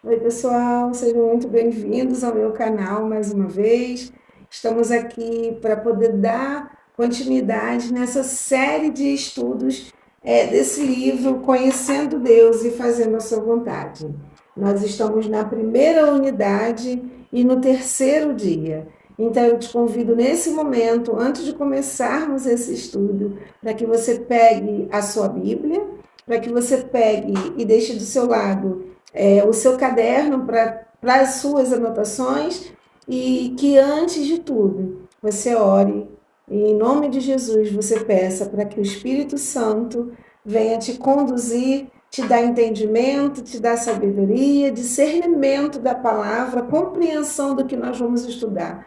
Oi, pessoal, sejam muito bem-vindos ao meu canal mais uma vez. Estamos aqui para poder dar continuidade nessa série de estudos desse livro, Conhecendo Deus e Fazendo a Sua Vontade. Nós estamos na primeira unidade e no terceiro dia. Então, eu te convido nesse momento, antes de começarmos esse estudo, para que você pegue a sua Bíblia, para que você pegue e deixe do seu lado o seu caderno para as suas anotações e que antes de tudo você ore e em nome de Jesus você peça para que o Espírito Santo venha te conduzir, te dar entendimento, te dar sabedoria, discernimento da palavra, compreensão do que nós vamos estudar.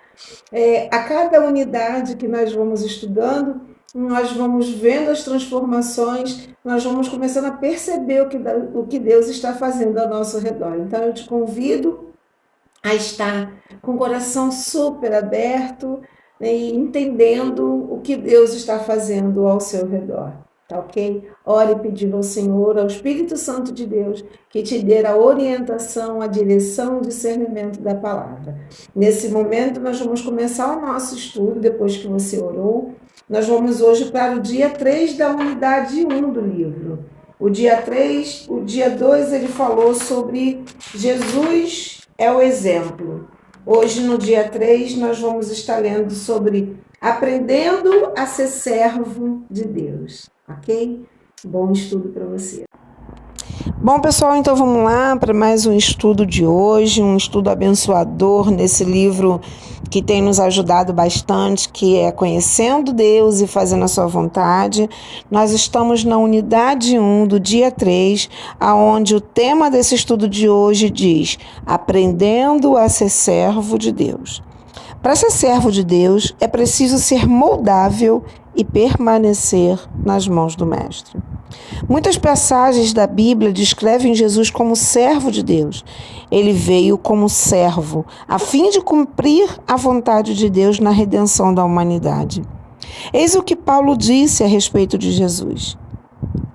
A cada unidade que nós vamos estudando, nós vamos vendo as transformações, nós vamos começando a perceber o que Deus está fazendo ao nosso redor. Então, eu te convido a estar com o coração super aberto, né, e entendendo o que Deus está fazendo ao seu redor. Tá ok? Ore pedindo ao Senhor, ao Espírito Santo de Deus, que te dê a orientação, a direção, o discernimento da palavra. Nesse momento, nós vamos começar o nosso estudo, depois que você orou. Nós vamos hoje para o dia 3 da unidade 1 do livro. O dia 3, o dia 2, ele falou sobre Jesus é o exemplo. Hoje, no dia 3, nós vamos estar lendo sobre aprendendo a ser servo de Deus, ok? Bom estudo para você. Bom, pessoal, então vamos lá para mais um estudo de hoje, um estudo abençoador nesse livro que tem nos ajudado bastante, que é Conhecendo Deus e Fazendo a Sua Vontade. Nós estamos na unidade 1 do dia 3, aonde o tema desse estudo de hoje diz: Aprendendo a ser servo de Deus. Para ser servo de Deus, é preciso ser moldável e permanecer nas mãos do Mestre. Muitas passagens da Bíblia descrevem Jesus como servo de Deus. Ele veio como servo, a fim de cumprir a vontade de Deus na redenção da humanidade. Eis o que Paulo disse a respeito de Jesus.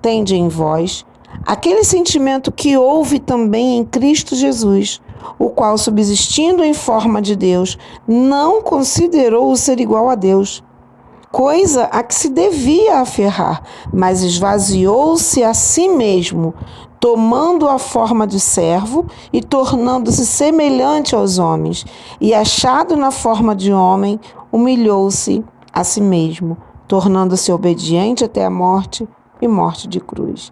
Tende em vós aquele sentimento que houve também em Cristo Jesus, o qual, subsistindo em forma de Deus, não considerou o ser igual a Deus, coisa a que se devia aferrar, mas esvaziou-se a si mesmo, tomando a forma de servo e tornando-se semelhante aos homens, e achado na forma de homem, humilhou-se a si mesmo, tornando-se obediente até a morte e morte de cruz.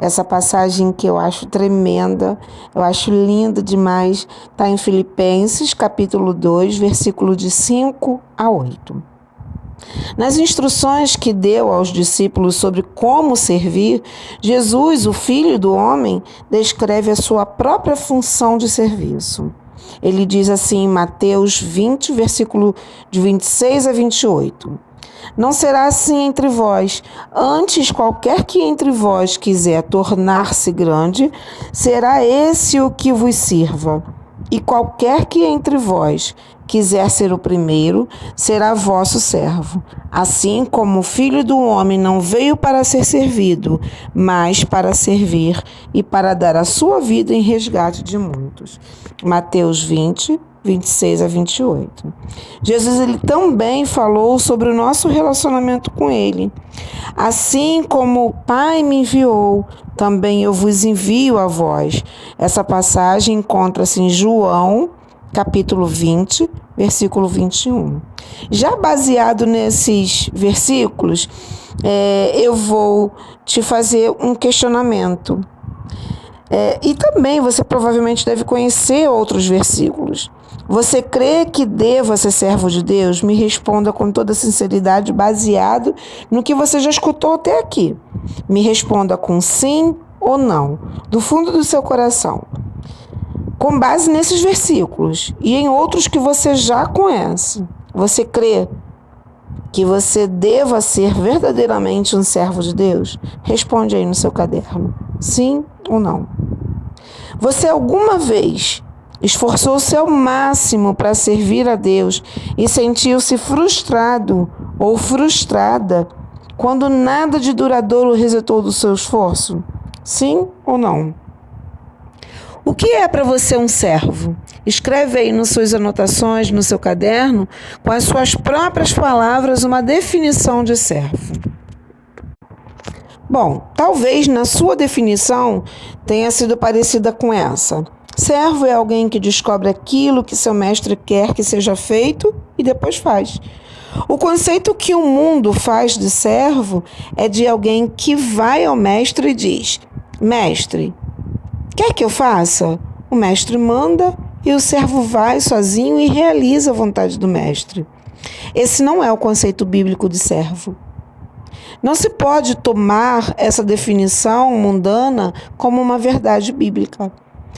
Essa passagem que eu acho tremenda, eu acho linda demais, está em Filipenses, capítulo 2, versículo de 5 a 8. Nas instruções que deu aos discípulos sobre como servir, Jesus, o Filho do Homem, descreve a sua própria função de serviço. Ele diz assim em Mateus 20, versículo de 26 a 28. Não será assim entre vós. Antes, qualquer que entre vós quiser tornar-se grande, será esse o que vos sirva. E qualquer que entre vós quiser ser o primeiro, será vosso servo. Assim como o Filho do Homem não veio para ser servido, mas para servir e para dar a sua vida em resgate de muitos. Mateus 20, 26 a 28. Jesus ele também falou sobre o nosso relacionamento com Ele. Assim como o Pai me enviou, também eu vos envio a vós. Essa passagem encontra-se em João, capítulo 20, versículo 21. Já baseado nesses versículos, eu vou te fazer um questionamento. E também você provavelmente deve conhecer outros versículos. Você crê que deva ser servo de Deus? Me responda com toda sinceridade, baseado no que você já escutou até aqui. Me responda com sim ou não, do fundo do seu coração. Com base nesses versículos e em outros que você já conhece, você crê que você deva ser verdadeiramente um servo de Deus? Responde aí no seu caderno, sim ou não. Você alguma vez esforçou-se ao máximo para servir a Deus e sentiu-se frustrado ou frustrada quando nada de duradouro resultou do seu esforço? Sim ou não? O que é para você um servo? Escreve aí nas suas anotações, no seu caderno, com as suas próprias palavras, uma definição de servo. Bom, talvez na sua definição tenha sido parecida com essa. Servo é alguém que descobre aquilo que seu mestre quer que seja feito e depois faz. O conceito que o mundo faz de servo é de alguém que vai ao mestre e diz: mestre, quer que eu faça? O mestre manda e o servo vai sozinho e realiza a vontade do mestre. Esse não é o conceito bíblico de servo. Não se pode tomar essa definição mundana como uma verdade bíblica.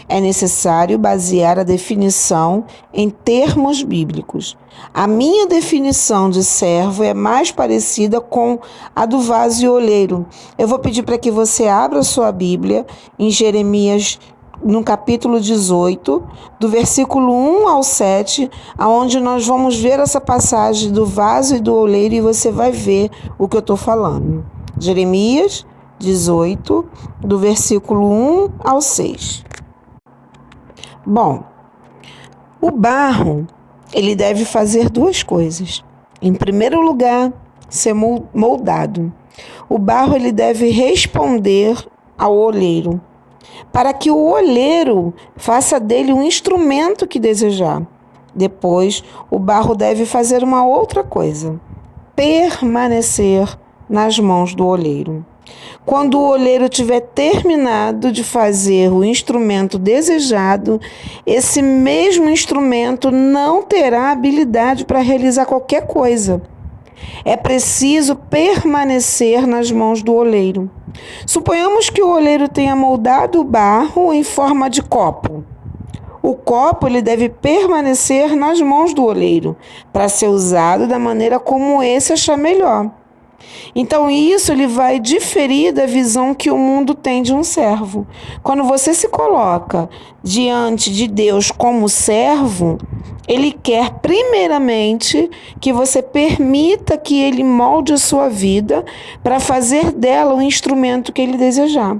É necessário basear a definição em termos bíblicos. A minha definição de servo é mais parecida com a do vaso e oleiro. Eu vou pedir para que você abra sua Bíblia em Jeremias, no capítulo 18, do versículo 1 ao 7, onde nós vamos ver essa passagem do vaso e do oleiro e você vai ver o que eu estou falando. Jeremias 18, do versículo 1 ao 6. Bom, o barro, ele deve fazer duas coisas. Em primeiro lugar, ser moldado. O barro, ele deve responder ao oleiro, para que o olheiro faça dele um instrumento que desejar. Depois, o barro deve fazer uma outra coisa: permanecer nas mãos do olheiro. Quando o olheiro tiver terminado de fazer o instrumento desejado, esse mesmo instrumento não terá habilidade para realizar qualquer coisa. É preciso permanecer nas mãos do oleiro. Suponhamos que o oleiro tenha moldado o barro em forma de copo. O copo ele deve permanecer nas mãos do oleiro para ser usado da maneira como esse achar melhor. Então isso ele vai diferir da visão que o mundo tem de um servo. Quando você se coloca diante de Deus como servo, Ele quer primeiramente que você permita que Ele molde a sua vida para fazer dela o instrumento que Ele desejar.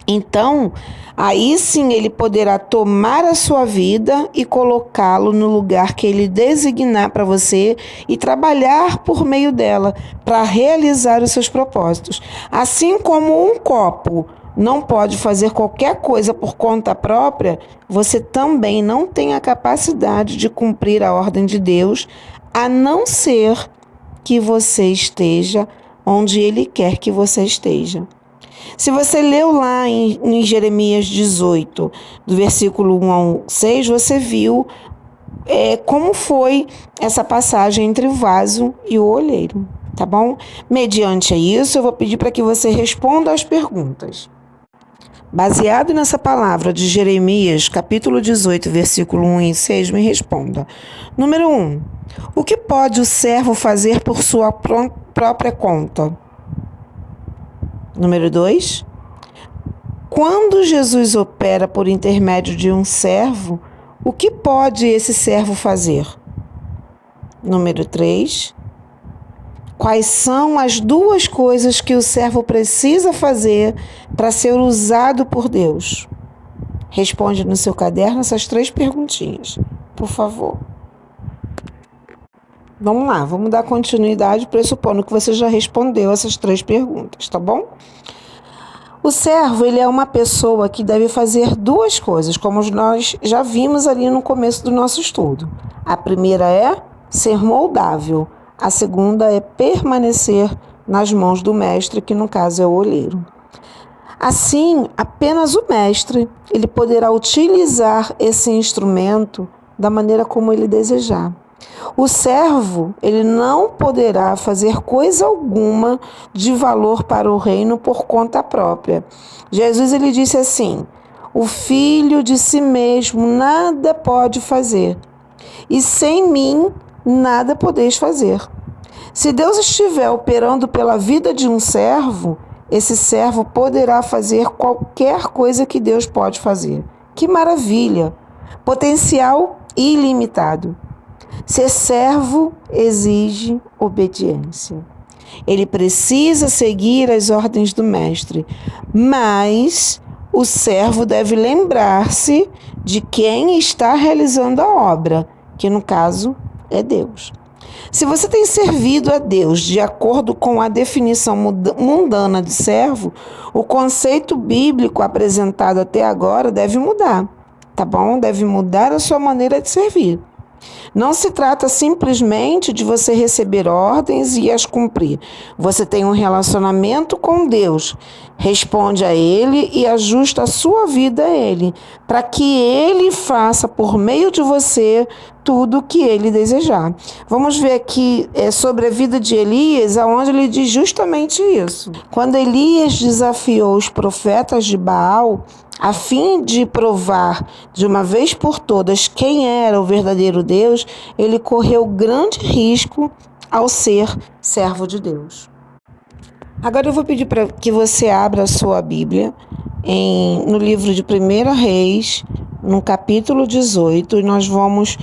Então, aí sim Ele poderá tomar a sua vida e colocá-lo no lugar que Ele designar para você e trabalhar por meio dela para realizar os seus propósitos. Assim como um copo não pode fazer qualquer coisa por conta própria, você também não tem a capacidade de cumprir a ordem de Deus, a não ser que você esteja onde Ele quer que você esteja. Se você leu lá em Jeremias 18, do versículo 1 ao 6, você viu como foi essa passagem entre o vaso e o olheiro, tá bom? Mediante isso, eu vou pedir para que você responda às perguntas. Baseado nessa palavra de Jeremias, capítulo 18, versículo 1 e 6, me responda. Número 1. O que pode o servo fazer por sua própria conta? Número 2. Quando Jesus opera por intermédio de um servo, o que pode esse servo fazer? Número 3. Quais são as duas coisas que o servo precisa fazer para ser usado por Deus? Responde no seu caderno essas 3 perguntinhas, por favor. Vamos lá, vamos dar continuidade pressupondo que você já respondeu essas 3 perguntas, tá bom? O servo, ele é uma pessoa que deve fazer 2 coisas, como nós já vimos ali no começo do nosso estudo. A primeira é ser moldável, a segunda é permanecer nas mãos do mestre, que no caso é o olheiro. Assim, apenas o mestre, ele poderá utilizar esse instrumento da maneira como ele desejar. O servo, ele não poderá fazer coisa alguma de valor para o reino por conta própria. Jesus, ele disse assim: o filho de si mesmo nada pode fazer, e sem mim nada podeis fazer. Se Deus estiver operando pela vida de um servo, esse servo poderá fazer qualquer coisa que Deus pode fazer. Que maravilha! Potencial ilimitado. Ser servo exige obediência. Ele precisa seguir as ordens do mestre, mas o servo deve lembrar-se de quem está realizando a obra, que no caso é Deus. Se você tem servido a Deus de acordo com a definição mundana de servo, o conceito bíblico apresentado até agora deve mudar, tá bom? Deve mudar a sua maneira de servir. Não se trata simplesmente de você receber ordens e as cumprir. Você tem um relacionamento com Deus, responde a Ele e ajusta a sua vida a Ele, para que Ele faça por meio de você tudo o que Ele desejar. Vamos ver aqui sobre a vida de Elias, aonde ele diz justamente isso. Quando Elias desafiou os profetas de Baal, a fim de provar de uma vez por todas quem era o verdadeiro Deus, ele correu grande risco ao ser servo de Deus. Agora eu vou pedir para que você abra a sua Bíblia no livro de 1 Reis, no capítulo 18, e nós vamos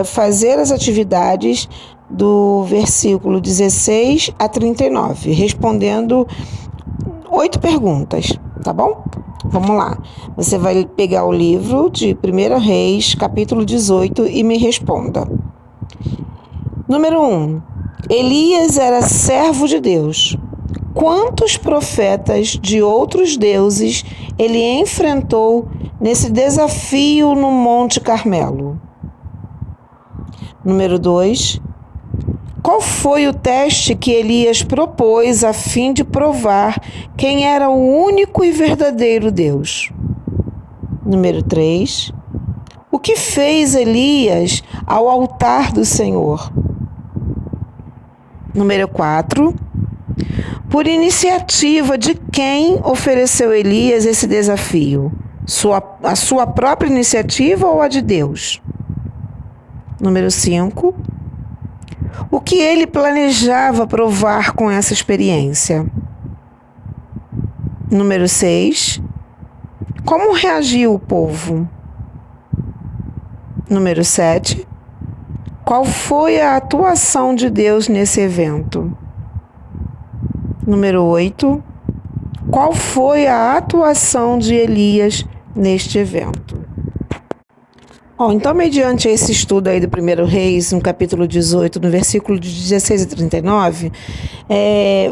fazer as atividades do versículo 16 a 39, respondendo 8 perguntas, tá bom? Vamos lá. Você vai pegar o livro de 1 Reis, capítulo 18, e me responda. Número 1. Elias era servo de Deus. Quantos profetas de outros deuses ele enfrentou nesse desafio no Monte Carmelo? Número 2. Qual foi o teste que Elias propôs a fim de provar quem era o único e verdadeiro Deus? Número 3. O que fez Elias ao altar do Senhor? Número 4. Por iniciativa de quem ofereceu Elias esse desafio? A sua própria iniciativa ou a de Deus? Número 5. O que ele planejava provar com essa experiência? Número 6. Como reagiu o povo? Número 7. Qual foi a atuação de Deus nesse evento? Número 8. Qual foi a atuação de Elias neste evento? Então, mediante esse estudo aí do 1 Reis, no capítulo 18, no versículo de 16 a 39,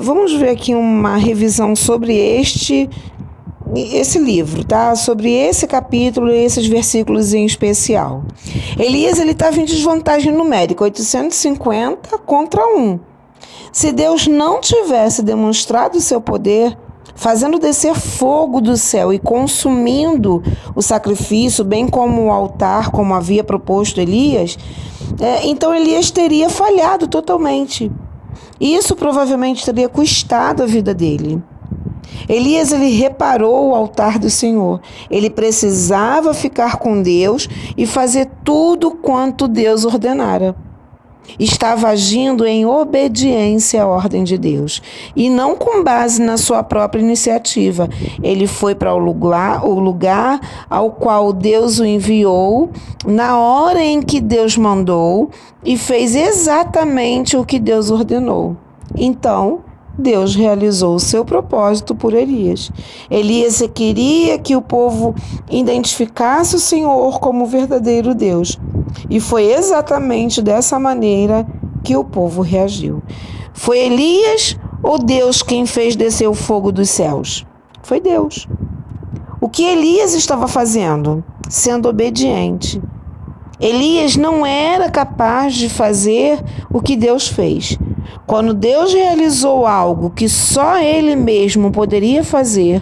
vamos ver aqui uma revisão sobre esse livro, tá? Sobre esse capítulo e esses versículos em especial. Elias, ele estava em desvantagem numérica, 850 contra 1. Se Deus não tivesse demonstrado o seu poder, fazendo descer fogo do céu e consumindo o sacrifício, bem como o altar, como havia proposto Elias, então Elias teria falhado totalmente. Isso provavelmente teria custado a vida dele. Elias, ele reparou o altar do Senhor. Ele precisava ficar com Deus e fazer tudo quanto Deus ordenara. Estava agindo em obediência à ordem de Deus e não com base na sua própria iniciativa. Ele foi para o lugar ao qual Deus o enviou, na hora em que Deus mandou, e fez exatamente o que Deus ordenou. Então, Deus realizou o seu propósito por Elias. Elias queria que o povo identificasse o Senhor como o verdadeiro Deus. E foi exatamente dessa maneira que o povo reagiu. Foi Elias ou Deus quem fez descer o fogo dos céus? Foi Deus. O que Elias estava fazendo? Sendo obediente. Elias não era capaz de fazer o que Deus fez. Quando Deus realizou algo que só Ele mesmo poderia fazer,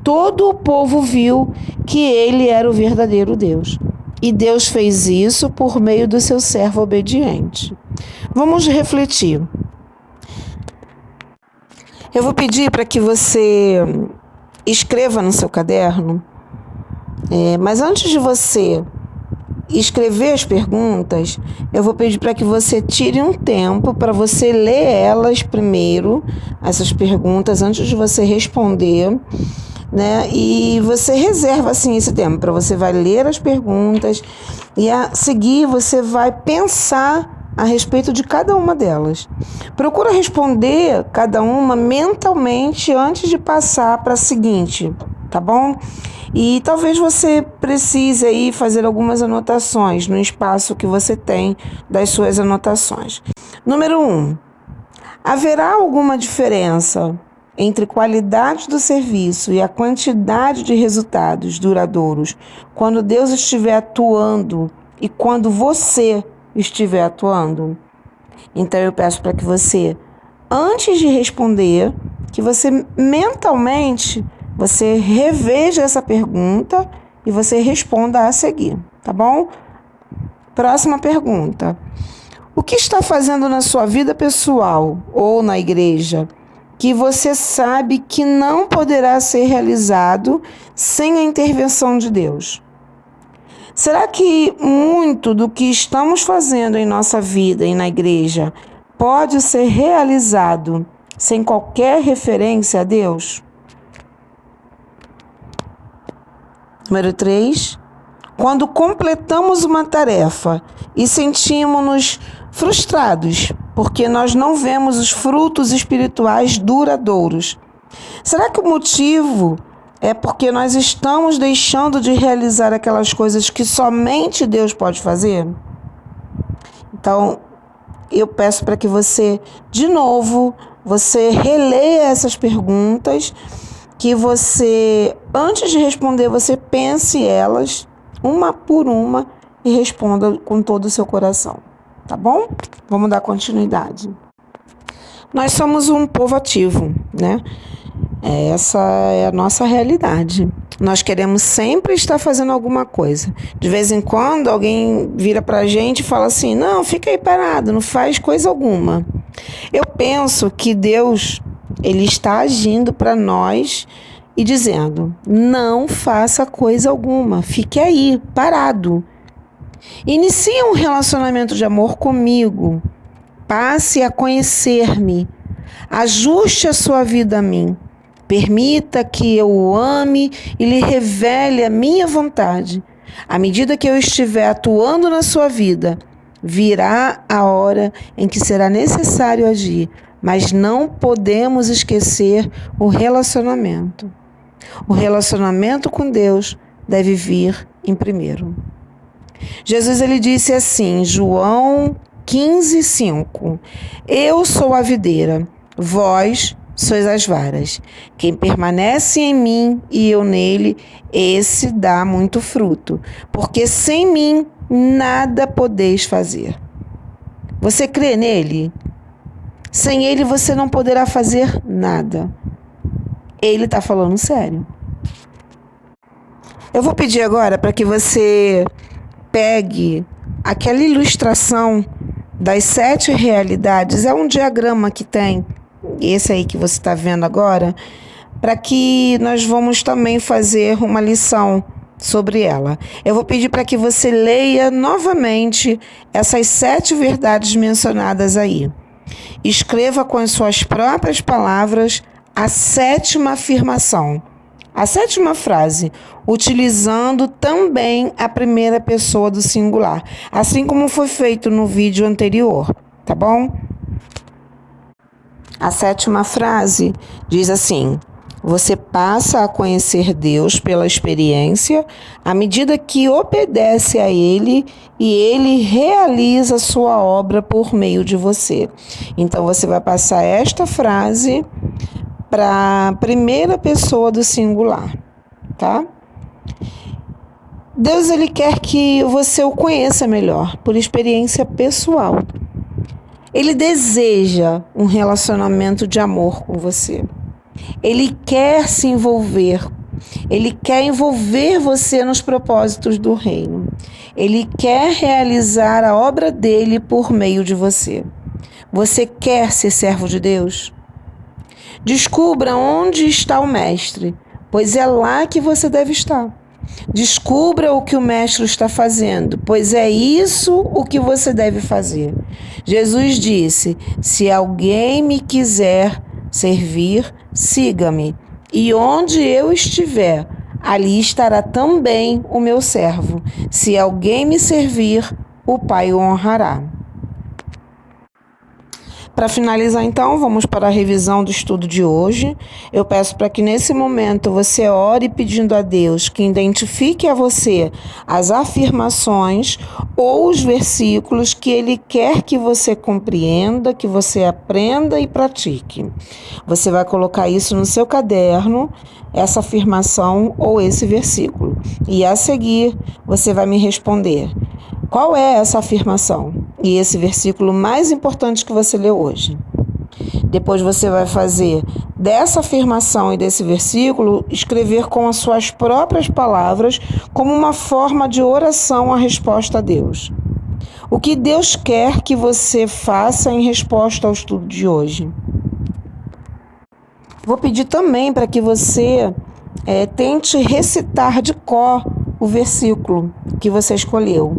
todo o povo viu que Ele era o verdadeiro Deus. E Deus fez isso por meio do seu servo obediente. Vamos refletir. Eu vou pedir para que você escreva no seu caderno, mas antes de você escrever as perguntas, eu vou pedir para que você tire um tempo para você ler elas primeiro, essas perguntas, antes de você responder, né? E você reserva assim esse tempo para você vai ler as perguntas e a seguir você vai pensar a respeito de cada uma delas. Procura responder cada uma mentalmente antes de passar para a seguinte. tá bom? E talvez você precise aí fazer algumas anotações no espaço que você tem das suas anotações. Número 1. Haverá alguma diferença entre qualidade do serviço e a quantidade de resultados duradouros quando Deus estiver atuando e quando você estiver atuando? Então eu peço para que você, antes de responder, que você mentalmente, você reveja essa pergunta e você responda a seguir, tá bom? Próxima pergunta. O que está fazendo na sua vida pessoal ou na igreja que você sabe que não poderá ser realizado sem a intervenção de Deus? Será que muito do que estamos fazendo em nossa vida e na igreja pode ser realizado sem qualquer referência a Deus? Número 3. Quando completamos uma tarefa e sentimos-nos frustrados porque nós não vemos os frutos espirituais duradouros, será que o motivo é porque nós estamos deixando de realizar aquelas coisas que somente Deus pode fazer? Então, eu peço para que você, de novo, você releia essas perguntas, que você, antes de responder, você pense elas, uma por uma, e responda com todo o seu coração, tá bom? Vamos dar continuidade. Nós somos um povo ativo, né? Essa é a nossa realidade. Nós queremos sempre estar fazendo alguma coisa. De vez em quando, alguém vira pra gente e fala assim, não, fica aí parado, não faz coisa alguma. Eu penso que Deus, Ele está agindo para nós e dizendo, não faça coisa alguma, fique aí, parado. Inicie um relacionamento de amor comigo, passe a conhecer-me, ajuste a sua vida a mim. Permita que eu o ame e lhe revele a minha vontade. À medida que eu estiver atuando na sua vida, virá a hora em que será necessário agir, mas não podemos esquecer o relacionamento. O relacionamento com Deus deve vir em primeiro. Jesus, ele disse assim, João 15:5, eu sou a videira, vós sois as varas. Quem permanece em mim e eu nele, esse dá muito fruto, porque sem mim nada podeis fazer. Você crê nele? Sem ele você não poderá fazer nada. Ele está falando sério. Eu vou pedir agora para que você pegue aquela ilustração das 7 realidades. É um diagrama que tem, esse aí que você está vendo agora, para que nós vamos também fazer uma lição sobre ela. Eu vou pedir para que você leia novamente essas 7 verdades mencionadas aí. Escreva com as suas próprias palavras a 7ª afirmação, a 7ª frase, utilizando também a primeira pessoa do singular, assim como foi feito no vídeo anterior, tá bom? A 7ª frase diz assim, você passa a conhecer Deus pela experiência à medida que obedece a Ele e Ele realiza a sua obra por meio de você. Então, você vai passar esta frase para a primeira pessoa do singular, tá? Deus, Ele quer que você o conheça melhor, por experiência pessoal. Ele deseja um relacionamento de amor com você. Ele quer se envolver. Ele quer envolver você nos propósitos do reino. Ele quer realizar a obra dele por meio de você. Você quer ser servo de Deus? Descubra onde está o Mestre, pois é lá que você deve estar. Descubra o que o Mestre está fazendo, pois é isso o que você deve fazer. Jesus disse, se alguém me quiser servir, siga-me, e onde eu estiver, ali estará também o meu servo. Se alguém me servir, o Pai o honrará. Para finalizar, então, vamos para a revisão do estudo de hoje. Eu peço para que nesse momento você ore pedindo a Deus que identifique a você as afirmações ou os versículos que Ele quer que você compreenda, que você aprenda e pratique. Você vai colocar isso no seu caderno, essa afirmação ou esse versículo. E a seguir, você vai me responder: qual é essa afirmação e esse versículo mais importante que você leu hoje? Depois você vai fazer dessa afirmação e desse versículo, escrever com as suas próprias palavras, como uma forma de oração à resposta a Deus. O que Deus quer que você faça em resposta ao estudo de hoje? Vou pedir também para que você tente recitar de cor o versículo que você escolheu.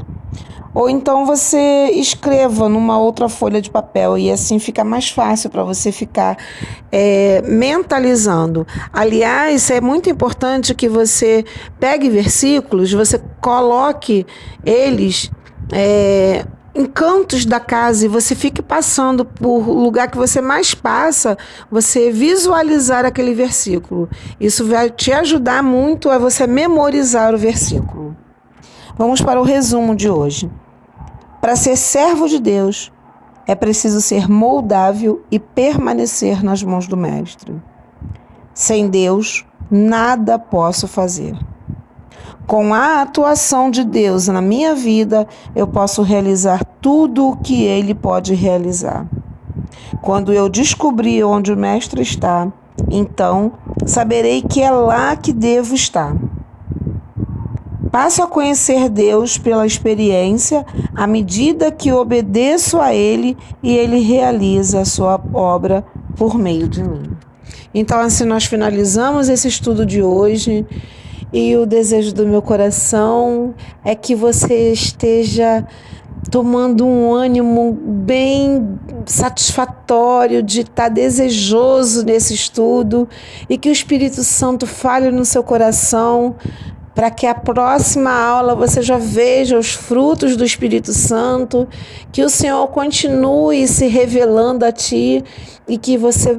Ou então você escreva numa outra folha de papel e assim fica mais fácil para você ficar mentalizando. Aliás, é muito importante que você pegue versículos, você coloque eles em cantos da casa e você fique passando por lugar que você mais passa, você visualizar aquele versículo. Isso vai te ajudar muito a você memorizar o versículo. Vamos para o resumo de hoje. Para ser servo de Deus, é preciso ser moldável e permanecer nas mãos do Mestre. Sem Deus, nada posso fazer. Com a atuação de Deus na minha vida, eu posso realizar tudo o que Ele pode realizar. Quando eu descobrir onde o Mestre está, então saberei que é lá que devo estar. Passo a conhecer Deus pela experiência à medida que obedeço a Ele e Ele realiza a sua obra por meio de mim. Então, assim nós finalizamos esse estudo de hoje e o desejo do meu coração é que você esteja tomando um ânimo bem satisfatório de estar desejoso nesse estudo e que o Espírito Santo fale no seu coração para que a próxima aula você já veja os frutos do Espírito Santo, que o Senhor continue se revelando a ti e que você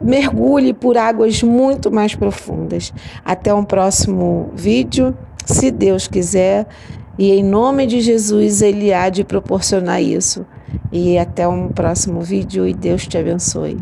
mergulhe por águas muito mais profundas. Até um próximo vídeo, se Deus quiser, e em nome de Jesus Ele há de proporcionar isso. E até um próximo vídeo e Deus te abençoe.